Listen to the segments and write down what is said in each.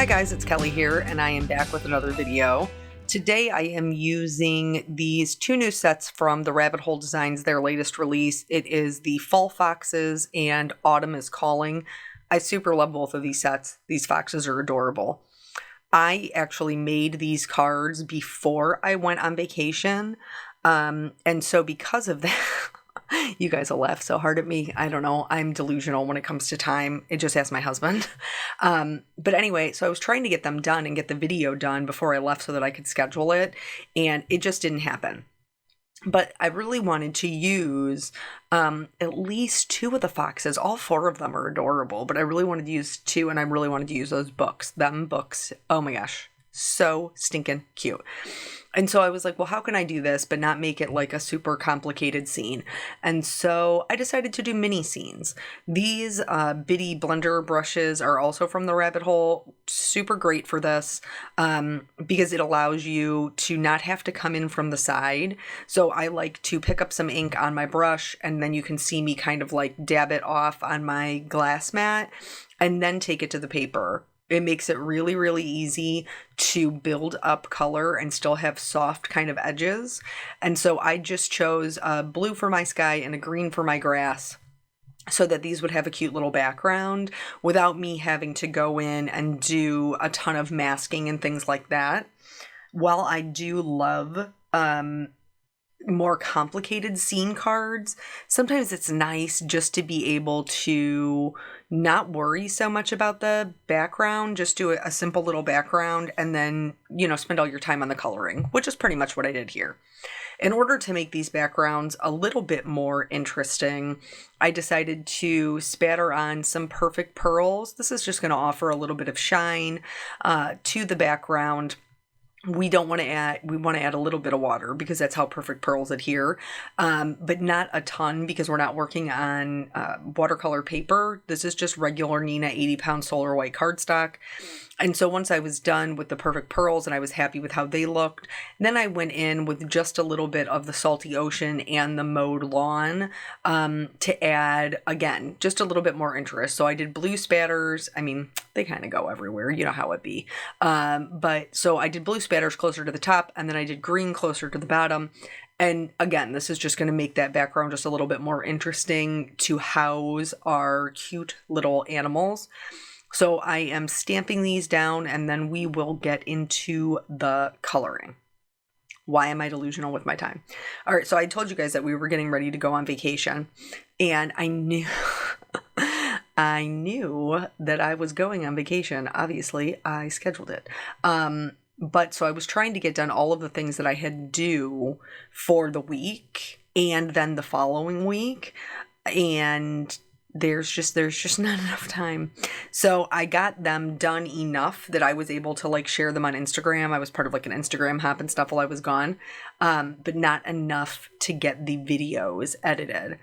Hi guys, it's Kelly here, and I am back with another video. Today I am using these two new sets from the Rabbit Hole Designs, their latest release. It is the Fall Foxes and Autumn is Calling. I super love both of these sets. These foxes are adorable. I actually made these cards before I went on vacation, and so because of that, you guys will laugh so hard at me. I don't know. I'm delusional when it comes to time. It just asked my husband. But anyway, so I was trying to get them done and get the video done before I left so that I could schedule it. And it just didn't happen. But I really wanted to use at least two of the foxes. All four of them are adorable, but I really wanted to use two, and I really wanted to use those books. Them books. Oh my gosh. So stinking cute. And so I was like, well, how can I do this but not make it like a super complicated scene? And so I decided to do mini scenes. These bitty blender brushes are also from the Rabbit Hole. Super great for this because it allows you to not have to come in from the side. So I like to pick up some ink on my brush, and then you can see me kind of like dab it off on my glass mat and then take it to the paper. It makes it really, really easy to build up color and still have soft kind of edges. And so I just chose a blue for my sky and a green for my grass so that these would have a cute little background without me having to go in and do a ton of masking and things like that. While I do love more complicated scene cards, sometimes it's nice just to be able to not worry so much about the background, just do a simple little background and then, spend all your time on the coloring, which is pretty much what I did here. In order to make these backgrounds a little bit more interesting, I decided to spatter on some Perfect Pearls. This is just going to offer a little bit of shine to the background. We want to add a little bit of water because that's how Perfect Pearls adhere, but not a ton because we're not working on watercolor paper. This is just regular Nina 80-pound solar white cardstock. And so once I was done with the Perfect Pearls and I was happy with how they looked, then I went in with just a little bit of the Salty Ocean and the Mowed Lawn to add, again, just a little bit more interest. So I did blue spatters. I mean, they kind of go everywhere. You know how it be. But so I did blue spatters closer to the top, and then I did green closer to the bottom. And again, this is just going to make that background just a little bit more interesting to house our cute little animals. So I am stamping these down, and then we will get into the coloring. Why am I delusional with my time? All right, so I told you guys that we were getting ready to go on vacation, and I knew I knew that I was going on vacation. Obviously, I scheduled it. But so I was trying to get done all of the things that I had due for the week and then the following week, and there's just not enough time. So I got them done enough that I was able to like share them on Instagram. I was part of like an Instagram hop and stuff while I was gone, but not enough to get the videos edited.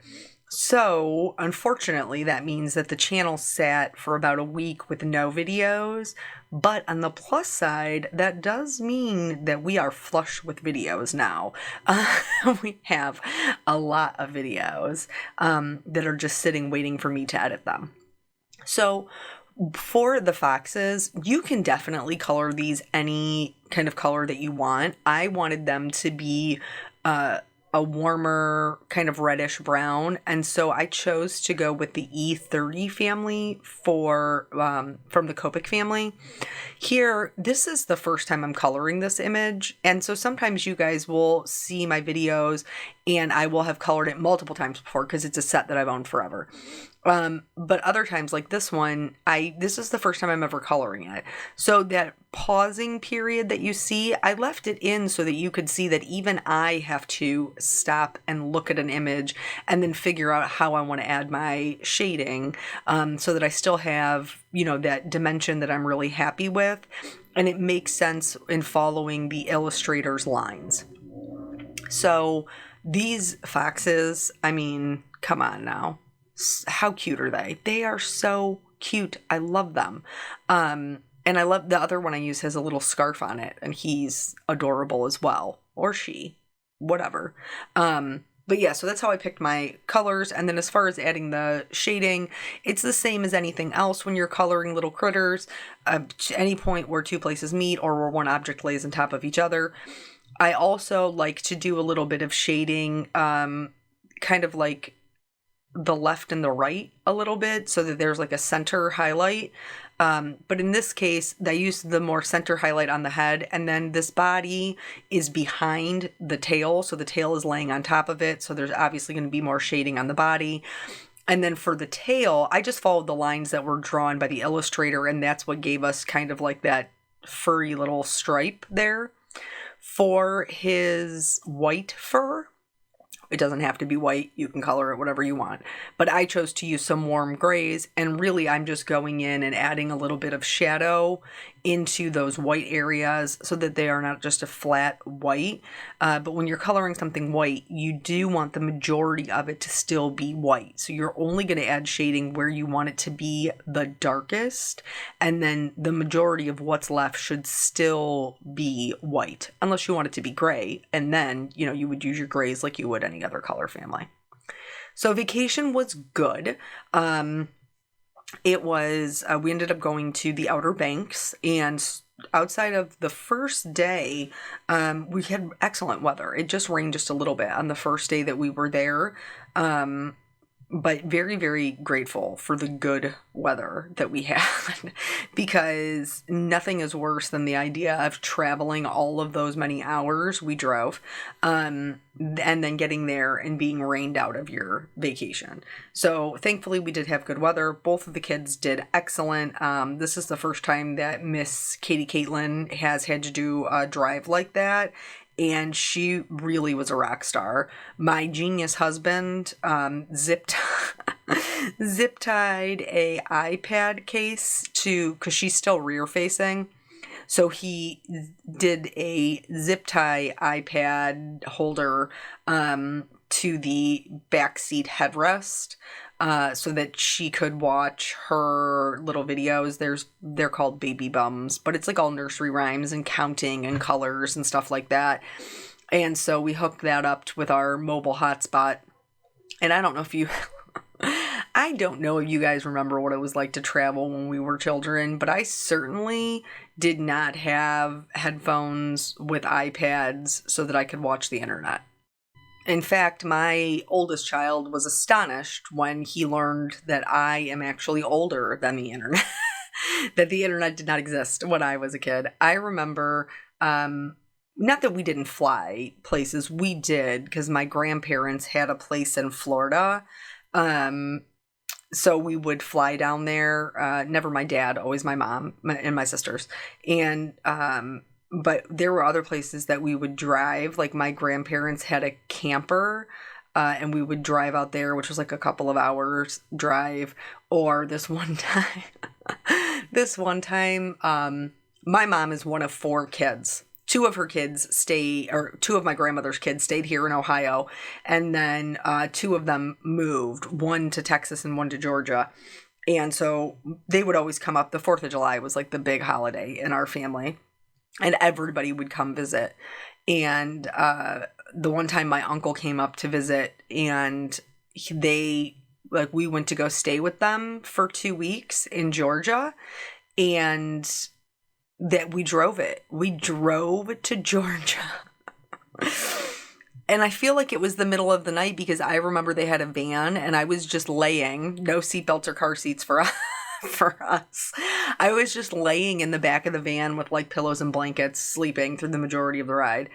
So unfortunately, that means that the channel sat for about a week with no videos. But on the plus side, that does mean that we are flush with videos now. We have a lot of videos that are just sitting waiting for me to edit them. So for the foxes, you can definitely color these any kind of color that you want. I wanted them to be a warmer kind of reddish brown, and so I chose to go with the E30 family for from the Copic family. Here, this is the first time I'm coloring this image, and so sometimes you guys will see my videos and I will have colored it multiple times before because it's a set that I've owned forever. But other times like this one, this is the first time I'm ever coloring it. So that pausing period that you see, I left it in so that you could see that even I have to stop and look at an image and then figure out how I want to add my shading, so that I still have, that dimension that I'm really happy with. And it makes sense in following the illustrator's lines. So these foxes, I mean, come on now. How cute are they? They are so cute. I love them. And I love the other one I use has a little scarf on it, and he's adorable as well. Or she. Whatever. But yeah, so that's how I picked my colors. And then as far as adding the shading, it's the same as anything else when you're coloring little critters. To any point where two places meet or where one object lays on top of each other. I also like to do a little bit of shading, kind of like the left and the right a little bit so that there's like a center highlight. But in this case, I used the more center highlight on the head, and then this body is behind the tail. So the tail is laying on top of it. So there's obviously going to be more shading on the body. And then for the tail, I just followed the lines that were drawn by the illustrator, and that's what gave us kind of like that furry little stripe there. For his white fur, it doesn't have to be white. You can color it whatever you want. But I chose to use some warm grays, and really I'm just going in and adding a little bit of shadow into those white areas so that they are not just a flat white. But when you're coloring something white, you do want the majority of it to still be white. So you're only going to add shading where you want it to be the darkest, and then the majority of what's left should still be white, unless you want it to be gray, and then, you would use your grays like you would any other color family. So vacation was good. It was, we ended up going to the Outer Banks, and outside of the first day, we had excellent weather. It just rained just a little bit on the first day that we were there. But very, very grateful for the good weather that we had, because nothing is worse than the idea of traveling all of those many hours we drove, and then getting there and being rained out of your vacation. So thankfully we did have good weather. Both of the kids did excellent. This is the first time that Miss Katie Caitlin has had to do a drive like that, and she really was a rock star. My genius husband zip tied a iPad case because she's still rear facing. So he did a zip tie iPad holder to the backseat headrest, so that she could watch her little videos. They're called baby bums, but it's like all nursery rhymes and counting and colors and stuff like that. And so we hooked that up with our mobile hotspot. And I don't know if you guys remember what it was like to travel when we were children, but I certainly did not have headphones with iPads so that I could watch the internet. In fact, my oldest child was astonished when he learned that I am actually older than the internet, that the internet did not exist when I was a kid. I remember, not that we didn't fly places, we did, because my grandparents had a place in Florida. So we would fly down there, never my dad, always my mom and my sisters. And, but there were other places that we would drive. Like my grandparents had a camper, and we would drive out there, which was like a couple of hours drive. Or this one time, my mom is one of 4 kids. Two of my grandmother's kids stayed here in Ohio, and then 2 of them moved, one to Texas and one to Georgia. And so they would always come up. The 4th of July was like the big holiday in our family, and everybody would come visit. And the one time my uncle came up to visit, and we went to go stay with them for 2 weeks in Georgia, and that we drove to Georgia. And I feel like it was the middle of the night, because I remember they had a van, and I was just laying, no seatbelts or car seats for us. I was just laying in the back of the van with like pillows and blankets, sleeping through the majority of the ride.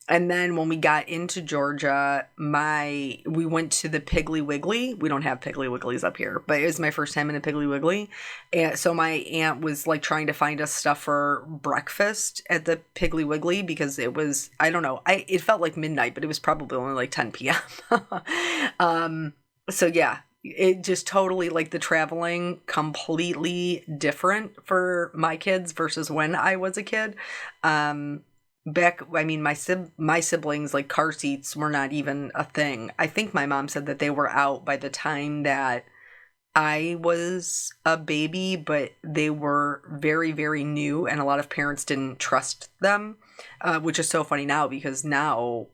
And then when we got into Georgia, we went to the Piggly Wiggly. We don't have Piggly Wigglies up here, but it was my first time in a Piggly Wiggly. And so my aunt was like trying to find us stuff for breakfast at the Piggly Wiggly, because it was, I don't know, it felt like midnight, but it was probably only like 10 p.m. So yeah, it just totally, like, the traveling completely different for my kids versus when I was a kid. My siblings, like, car seats were not even a thing. I think my mom said that they were out by the time that I was a baby, but they were very, very new, and a lot of parents didn't trust them, which is so funny now, because now,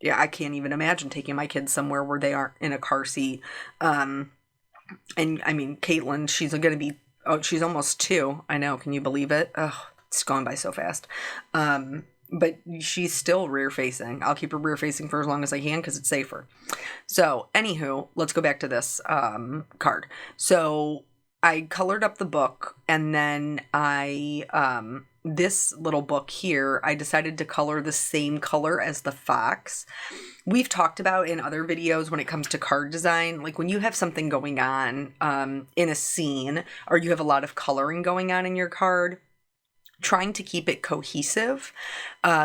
Yeah, I can't even imagine taking my kids somewhere where they aren't in a car seat. And I mean, Caitlin, she's going to be, oh, she's almost 2. I know. Can you believe it? Oh, it's gone by so fast. But she's still rear facing. I'll keep her rear facing for as long as I can because it's safer. So, anywho, let's go back to this card. So, I colored up the book, and then this little book here, I decided to color the same color as the fox. We've talked about in other videos when it comes to card design, like when you have something going on in a scene, or you have a lot of coloring going on in your card, trying to keep it cohesive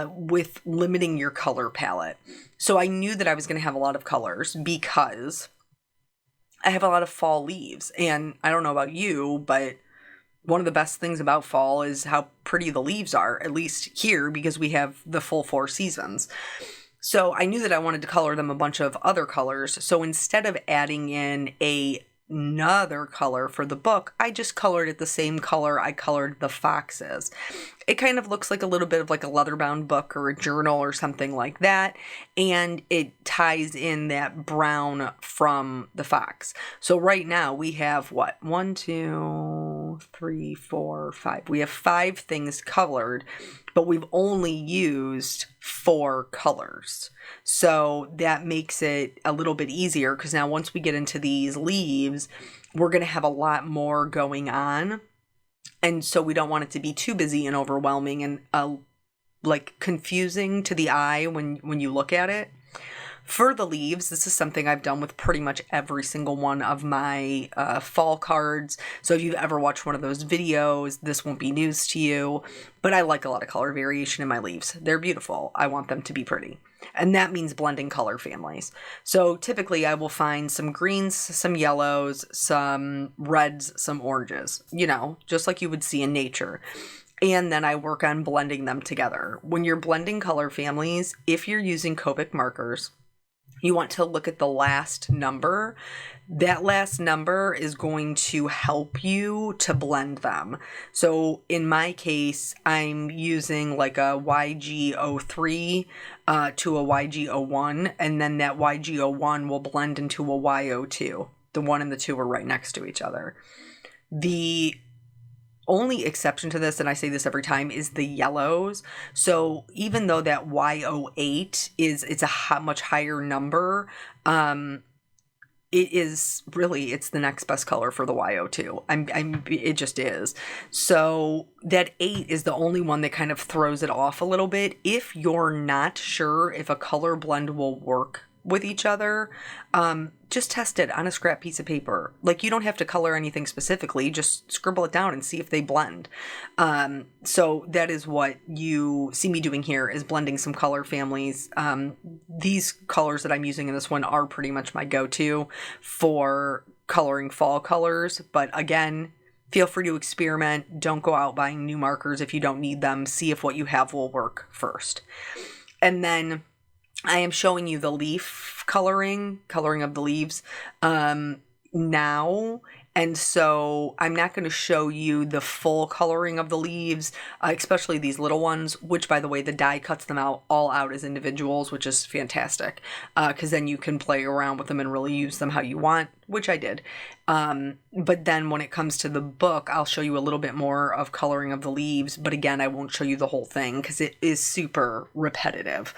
with limiting your color palette. So I knew that I was going to have a lot of colors because I have a lot of fall leaves. And I don't know about you, but one of the best things about fall is how pretty the leaves are, at least here, because we have the full 4 seasons. So I knew that I wanted to color them a bunch of other colors. So instead of adding in another color for the book, I just colored it the same color I colored the foxes. It kind of looks like a little bit of like a leather-bound book or a journal or something like that, and it ties in that brown from the fox. So right now we have what? 1, 2, 3, 4, 5. We have 5 things colored, but we've only used 4 colors. So that makes it a little bit easier because now once we get into these leaves, we're going to have a lot more going on. And so we don't want it to be too busy and overwhelming and like confusing to the eye when you look at it. For the leaves, this is something I've done with pretty much every single one of my fall cards. So if you've ever watched one of those videos, this won't be news to you. But I like a lot of color variation in my leaves. They're beautiful. I want them to be pretty. And that means blending color families. So typically I will find some greens, some yellows, some reds, some oranges, you know, just like you would see in nature. And then I work on blending them together. When you're blending color families, if you're using Copic markers, you want to look at the last number. That last number is going to help you to blend them. So in my case, I'm using like a YG03 to a YG01, and then that YG01 will blend into a Y02. The 1 and the 2 are right next to each other. The only exception to this, and I say this every time, is the yellows. So even though that Y08 it's a much higher number, it's the next best color for the Y02. It just is. So that 8 is the only one that kind of throws it off a little bit. If you're not sure if a color blend will work with each other, just test it on a scrap piece of paper. Like, you don't have to color anything specifically, just scribble it down and see if they blend. So that is what you see me doing here, is blending some color families. These colors that I'm using in this one are pretty much my go-to for coloring fall colors. But again, feel free to experiment. Don't go out buying new markers if you don't need them. See if what you have will work first. And then I am showing you the leaf coloring of the leaves now. And so I'm not going to show you the full coloring of the leaves, especially these little ones, which, by the way, the die cuts them all out as individuals, which is fantastic, because then you can play around with them and really use them how you want, which I did. But then when it comes to the book, I'll show you a little bit more of coloring of the leaves. But again, I won't show you the whole thing because it is super repetitive.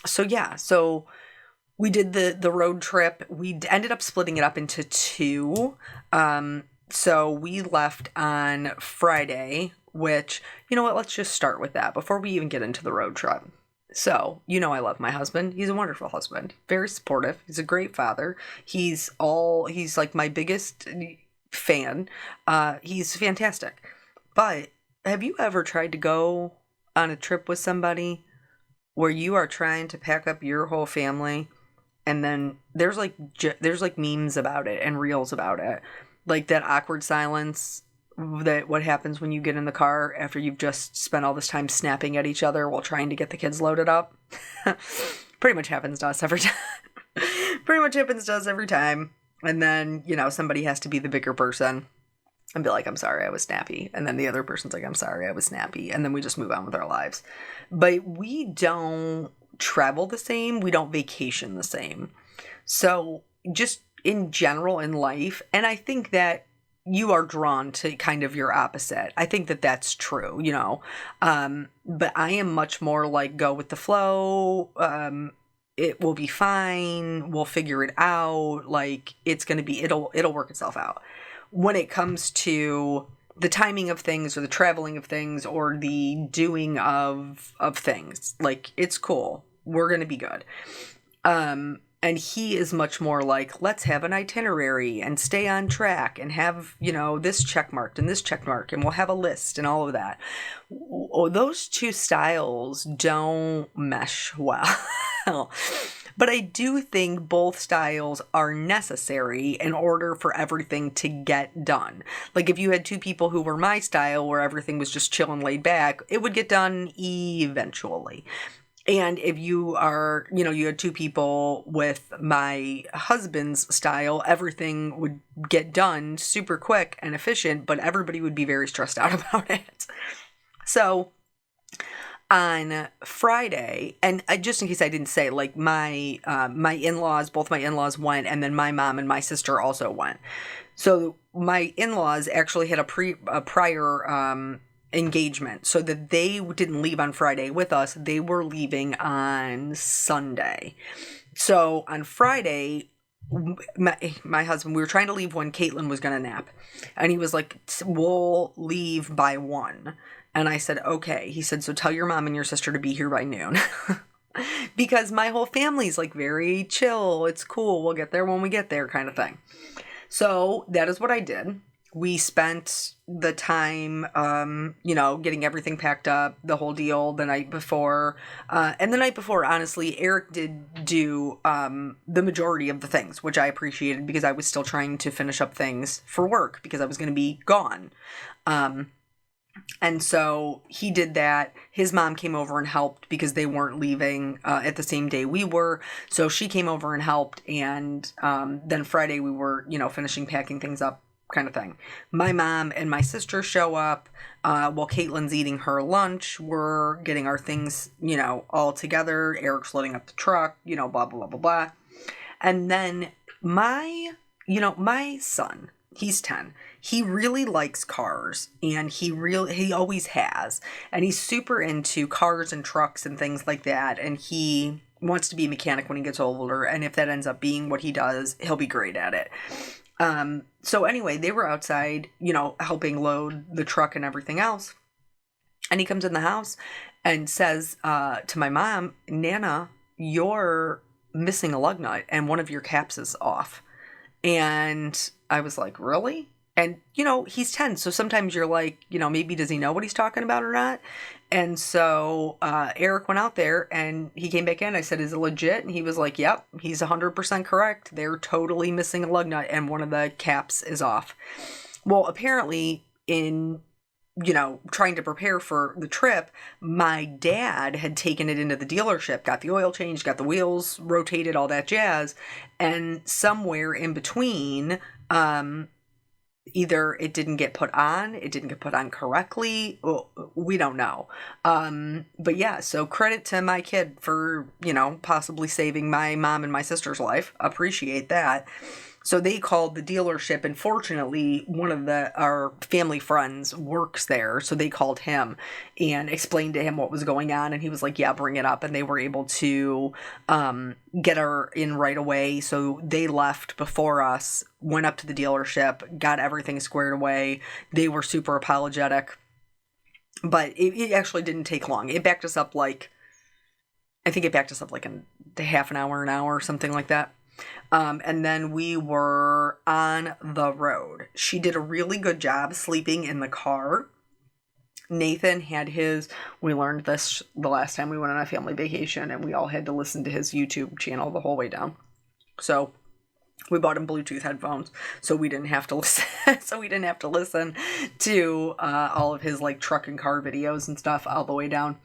So we did the road trip. We ended up splitting it up into 2. So we left on Friday, which, you know what, let's just start with that before we even get into the road trip. So, you know, I love my husband. He's a wonderful husband, very supportive. He's a great father. He's like my biggest fan. He's fantastic. But have you ever tried to go on a trip with somebody where you are trying to pack up your whole family, and then there's like memes about it and reels about it, like that awkward silence, that what happens when you get in the car after you've just spent all this time snapping at each other while trying to get the kids loaded up. Pretty much happens to us every time. And then, you know, somebody has to be the bigger person and be like, I'm sorry, I was snappy. And then the other person's like, I'm sorry, I was snappy. And then we just move on with our lives. But we don't travel the same. We don't vacation the same. So just in general in life, and I think that you are drawn to kind of your opposite. I think that that's true, you know. But I am much more like go with the flow. It will be fine. We'll figure it out. Like it's going to be, it'll work itself out. When it comes to the timing of things or the traveling of things or the doing of things, like it's cool. We're going to be good. And he is much more like, let's have an itinerary and stay on track and have, you know, this check marked and this check mark, and we'll have a list and all of that. Those two styles don't mesh well. But I do think both styles are necessary in order for everything to get done. Like if you had two people who were my style where everything was just chill and laid back, it would get done eventually. And if you are, you know, you had two people with my husband's style, everything would get done super quick and efficient, but everybody would be very stressed out about it. So on Friday, and just in case I didn't say, like my in-laws, both my in-laws went, and then my mom and my sister also went. So my in-laws actually had a prior engagement, so that they didn't leave on Friday with us. They were leaving on Sunday. So on Friday, my husband, we were trying to leave when Caitlin was going to nap, and he was like, we'll leave by 1. And I said, okay. He said, so tell your mom and your sister to be here by noon. Because my whole family's like very chill. It's cool. We'll get there when we get there kind of thing. So that is what I did. We spent the time, you know, getting everything packed up, the whole deal the night before. And the night before, honestly, Eric did do the majority of the things, which I appreciated because I was still trying to finish up things for work because I was going to be gone. And so he did that. His mom came over and helped because they weren't leaving at the same day we were. So she came over and helped. And then Friday we were, you know, finishing packing things up kind of thing. My mom and my sister show up while Caitlin's eating her lunch. We're getting our things, you know, all together. Eric's loading up the truck, you know, blah, blah, blah, blah, blah. And then my son, he's 10. He really likes cars, and he always has. And he's super into cars and trucks and things like that. And he wants to be a mechanic when he gets older. And if that ends up being what he does, he'll be great at it. So anyway, they were outside, you know, helping load the truck and everything else. And he comes in the house and says to my mom, Nana, you're missing a lug nut and one of your caps is off. And I was like, really? And, you know, he's 10. So sometimes you're like, you know, maybe does he know what he's talking about or not? And so Eric went out there and he came back in. I said, is it legit? And he was like, yep, he's 100% correct. They're totally missing a lug nut and one of the caps is off. Well, apparently in, you know, trying to prepare for the trip, my dad had taken it into the dealership, got the oil changed, got the wheels rotated, all that jazz. And somewhere in between, either it didn't get put on correctly. Well, we don't know. But yeah, so credit to my kid for, you know, possibly saving my mom and my sister's life. Appreciate that. So they called the dealership, and fortunately, one of our family friends works there. So they called him and explained to him what was going on. And he was like, yeah, bring it up. And they were able to get her in right away. So they left before us, went up to the dealership, got everything squared away. They were super apologetic. But it actually didn't take long. It backed us up like in half an hour, something like that. And then we were on the road. She did a really good job sleeping in the car. Nathan had we learned this the last time we went on a family vacation, and we all had to listen to his YouTube channel the whole way down. So we bought him Bluetooth headphones, so we didn't have to listen to all of his like truck and car videos and stuff all the way down.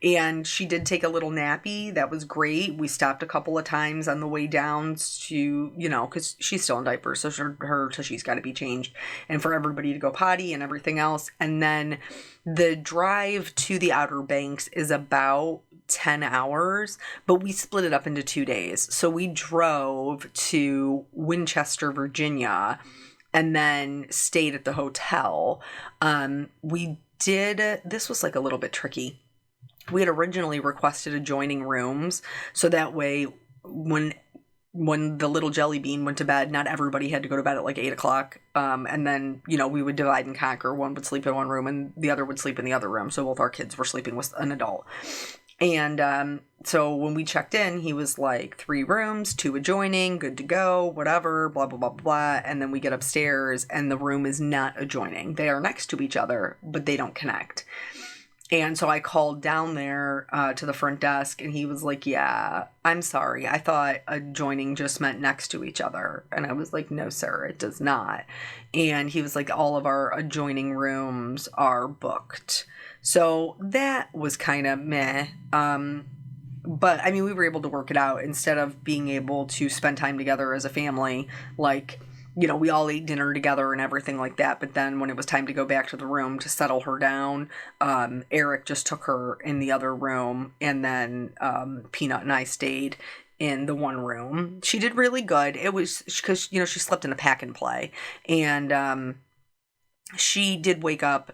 And she did take a little nappy. That was great. We stopped a couple of times on the way down to, you know, because she's still in diapers, so she's got to be changed, and for everybody to go potty and everything else. And then the drive to the Outer Banks is about 10 hours, but we split it up into 2 days. So we drove to Winchester, Virginia, and then stayed at the hotel. This was like a little bit tricky. We had originally requested adjoining rooms, so that way when the little jelly bean went to bed, not everybody had to go to bed at like 8 o'clock. And then, we would divide and conquer. One would sleep in one room and the other would sleep in the other room. So both our kids were sleeping with an adult. And so when we checked in, he was like 3 rooms, 2 adjoining, good to go, whatever, blah, blah, blah, blah. And then we get upstairs and the room is not adjoining. They are next to each other, but they don't connect. And so I called down there to the front desk and he was like, yeah, I'm sorry. I thought adjoining just meant next to each other. And I was like, no, sir, it does not. And he was like, all of our adjoining rooms are booked. So that was kind of meh. But I mean, we were able to work it out instead of being able to spend time together as a family, like, we all ate dinner together and everything like that. But then when it was time to go back to the room to settle her down, Eric just took her in the other room. And then Peanut and I stayed in the one room. She did really good. It was because, she slept in a pack and play. And she did wake up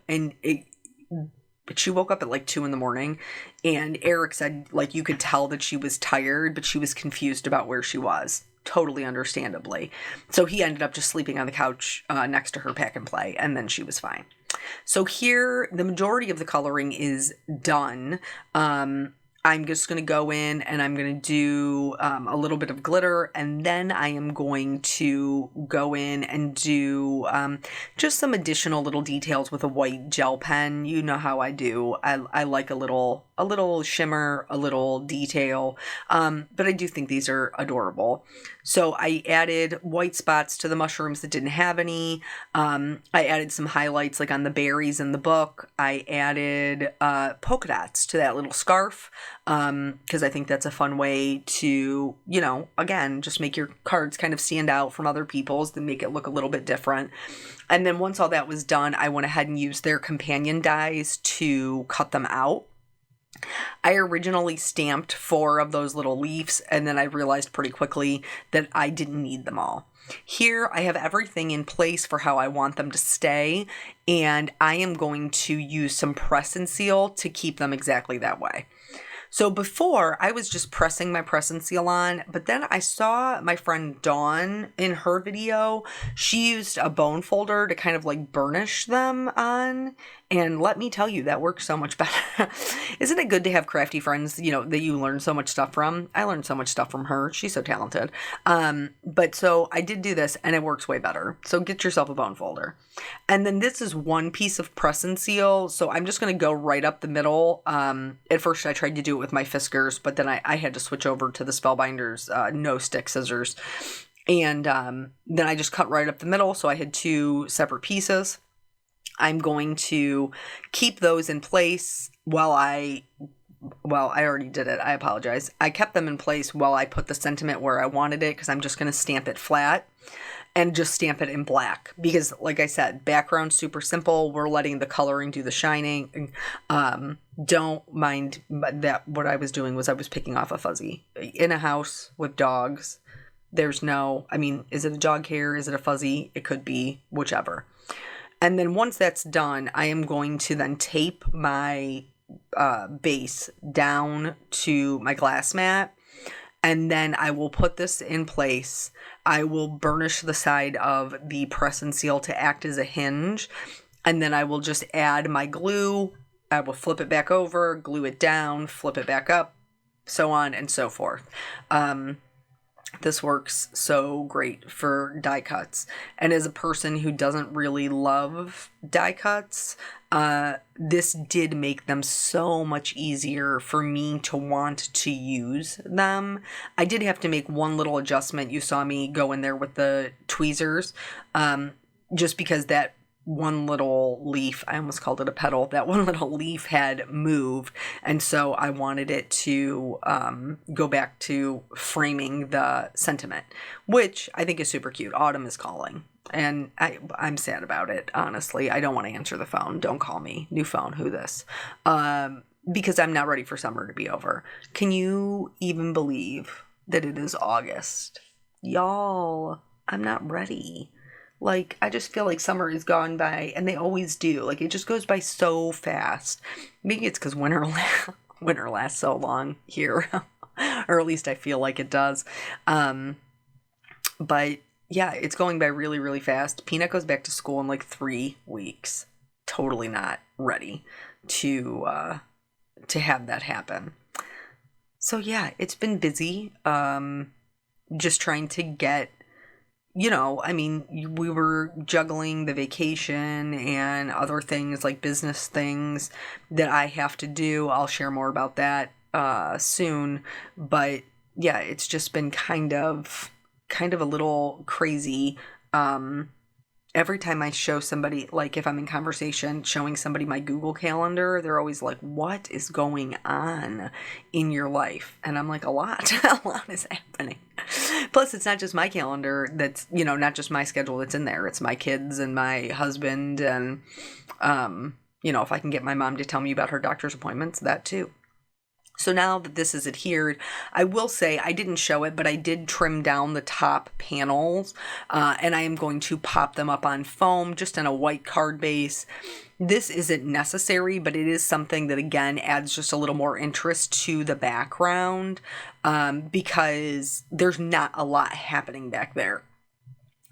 she woke up at like 2 a.m. and Eric said like you could tell that she was tired, but she was confused about where she was. Totally understandably. So he ended up just sleeping on the couch next to her pack and play, and then she was fine. So here, the majority of the coloring is done. I'm just going to go in and I'm going to do a little bit of glitter, and then I am going to go in and do just some additional little details with a white gel pen. You know how I do. I like a little shimmer, a little detail, but I do think these are adorable. So I added white spots to the mushrooms that didn't have any. I added some highlights like on the berries in the book. I added polka dots to that little scarf because I think that's a fun way to, again, just make your cards kind of stand out from other people's, then make it look a little bit different. And then once all that was done, I went ahead and used their companion dies to cut them out. I originally stamped 4 of those little leaves, and then I realized pretty quickly that I didn't need them all. Here, I have everything in place for how I want them to stay, and I am going to use some press and seal to keep them exactly that way. So before, I was just pressing my press and seal on, but then I saw my friend Dawn in her video. She used a bone folder to kind of like burnish them on, and let me tell you, that works so much better. Isn't it good to have crafty friends, that you learn so much stuff from? I learned so much stuff from her. She's so talented. But so I did do this, and it works way better. So get yourself a bone folder. And then this is one piece of press and seal, so I'm just going to go right up the middle. At first, I tried to do it with my Fiskars, but then I had to switch over to the Spellbinders no stick scissors. And then I just cut right up the middle, so I had 2 separate pieces. I'm going to keep those in place I already did it. I apologize. I kept them in place while I put the sentiment where I wanted it, because I'm just going to stamp it flat and just stamp it in black. Because like I said, background super simple. We're letting the coloring do the shining. Don't mind that. What I was doing was I was picking off a fuzzy in a house with dogs. Is it a dog hair? Is it a fuzzy? It could be whichever. And then once that's done, I am going to then tape my base down to my glass mat. And then I will put this in place. I will burnish the side of the press and seal to act as a hinge. And then I will just add my glue. I will flip it back over, glue it down, flip it back up, so on and so forth. This works so great for die cuts. And as a person who doesn't really love die cuts, this did make them so much easier for me to want to use them. I did have to make one little adjustment. You saw me go in there with the tweezers, just because that one little leaf, I almost called it a petal, that one little leaf had moved, and so I wanted it to go back to framing the sentiment, which I think is super cute. Autumn is calling, and I'm sad about it, honestly. I don't want to answer the phone. Don't call me. New phone, who this? because I'm not ready for summer to be over. Can you even believe that it is August? Y'all, I'm not ready. Like, I just feel like summer has gone by, and they always do. Like, it just goes by so fast. Maybe it's because winter lasts so long here, or at least I feel like it does. But yeah, it's going by really, really fast. Peanut goes back to school in like 3 weeks. Totally not ready to have that happen. So yeah, it's been busy. Just trying to get, I mean, we were juggling the vacation and other things like business things that I have to do. I'll share more about that soon. But yeah, it's just been kind of a little crazy. Every time I show somebody, like if I'm in conversation showing somebody my Google Calendar, they're always like, what is going on in your life? And I'm like, a lot is happening. Plus, it's not just my calendar that's, not just my schedule that's in there. It's my kids and my husband. And, if I can get my mom to tell me about her doctor's appointments, that too. So now that this is adhered, I will say I didn't show it, but I did trim down the top panels, and I am going to pop them up on foam, just on a white card base. This isn't necessary, but it is something that, again, adds just a little more interest to the background, because there's not a lot happening back there.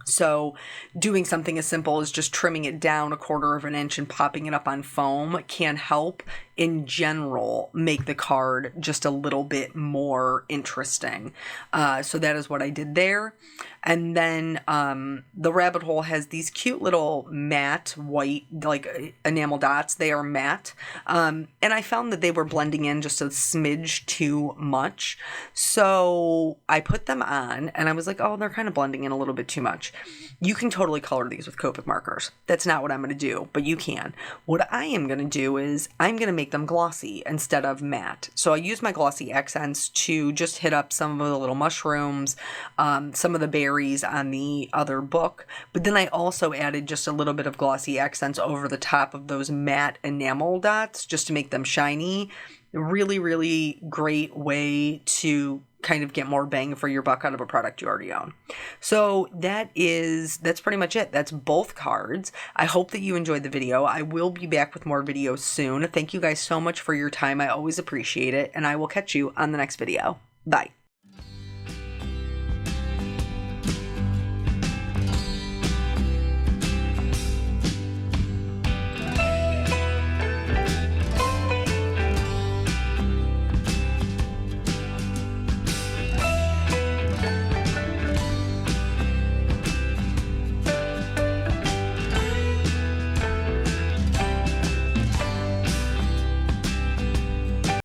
So doing something as simple as just trimming it down 1/4 of an inch and popping it up on foam can help, in general, make the card just a little bit more interesting. So that is what I did there. And then the rabbit hole has these cute little matte white, like enamel dots. They are matte. And I found that they were blending in just a smidge too much. So I put them on and I was like, oh, they're kind of blending in a little bit too much. You can totally color these with Copic markers. That's not what I'm going to do, but you can. What I am going to do is I'm going to make them glossy instead of matte. So I use my glossy accents to just hit up some of the little mushrooms, some of the berries on the other book. But then I also added just a little bit of glossy accents over the top of those matte enamel dots just to make them shiny. Really, really great way to kind of get more bang for your buck out of a product you already own. So that's pretty much it. That's both cards. I hope that you enjoyed the video. I will be back with more videos soon. Thank you guys so much for your time. I always appreciate it, and I will catch you on the next video. Bye.